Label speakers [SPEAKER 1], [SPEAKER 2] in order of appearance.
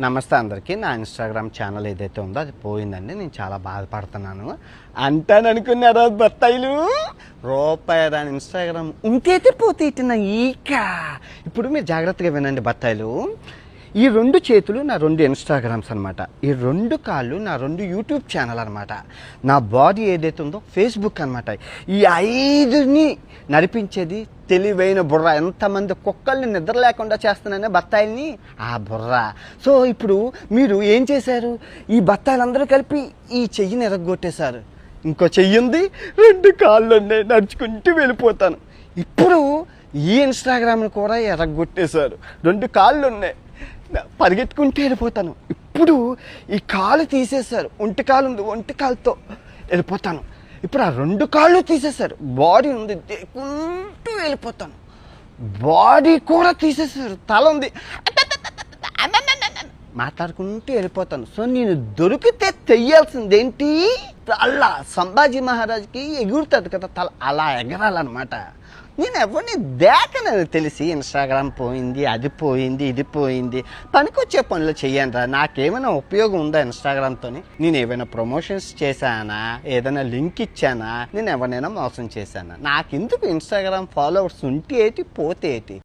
[SPEAKER 1] నమస్తే అందరికీ. నా ఇన్స్టాగ్రామ్ ఛానల్ ఏదైతే ఉందో అది పోయిందండి. నేను చాలా బాధపడుతున్నాను. అంటాననుకున్నారా బత్తాయిలు? రూపాయి దాని ఇన్స్టాగ్రామ్ ఉంటైతే పోతే ఇట్టిన ఈక. ఇప్పుడు మీరు జాగ్రత్తగా వినండి బత్తాయిలు. ఈ 2 చేతులు నా 2 ఇన్స్టాగ్రామ్స్ అనమాట. ఈ 2 కాళ్ళు నా 2 యూట్యూబ్ ఛానల్ అనమాట. నా బాడీ ఏదైతే ఉందో ఫేస్బుక్ అనమాట. ఈ 5ని నడిపించేది తెలివైన బుర్ర. ఎంతమంది కుక్కల్ని నిద్ర లేకుండా చేస్తున్నానే బత్తాయిల్ని, ఆ బుర్ర. సో ఇప్పుడు మీరు ఏం చేశారు? ఈ బత్తాయిలందరూ కలిపి ఈ చెయ్యిని ఎరగొట్టేశారు. ఇంకో చెయ్యి ఉంది, 2 కాళ్ళు ఉన్నాయి, నడుచుకుంటూ వెళ్ళిపోతాను. ఇప్పుడు ఈ ఇన్స్టాగ్రామ్ని కూడా ఎరగొట్టేశారు. 2 కాళ్ళు ఉన్నాయి, పరిగెత్తుకుంటూ వెళ్ళిపోతాను. ఇప్పుడు ఈ కాలు తీసేశారు, ఒంటి కాలు ఉంది, ఒంటి కాలుతో వెళ్ళిపోతాను. ఇప్పుడు ఆ 2 కాళ్ళు తీసేశారు, బాడీ ఉంది, దేకుంటూ వెళ్ళిపోతాను. బాడీ కూడా తీసేశారు, తల ఉంది, మాట్లాడుకుంటూ వెళ్ళిపోతాను. సో నేను దొరికితే తెయ్యాల్సింది ఏంటి? అలా సంభాజీ మహారాజ్కి ఎగురుతుంది కదా తల, అలా ఎగరాలన్నమాట. నేను ఎవరిని దేకనని తెలిసి ఇన్స్టాగ్రామ్ పోయింది, అది పోయింది, ఇది పోయింది. పనికొచ్చే పనులు చెయ్యండి రా. నాకేమైనా ఉపయోగం ఉందా ఇన్స్టాగ్రామ్తో? నేను ఏమైనా ప్రమోషన్స్ చేశానా? ఏదైనా లింక్ ఇచ్చానా? నేను ఎవరినైనా మోసం చేశానా? నాకెందుకు ఇన్స్టాగ్రామ్ ఫాలోవర్స్ ఉంటే ఏంటి, పోతే ఏంటి?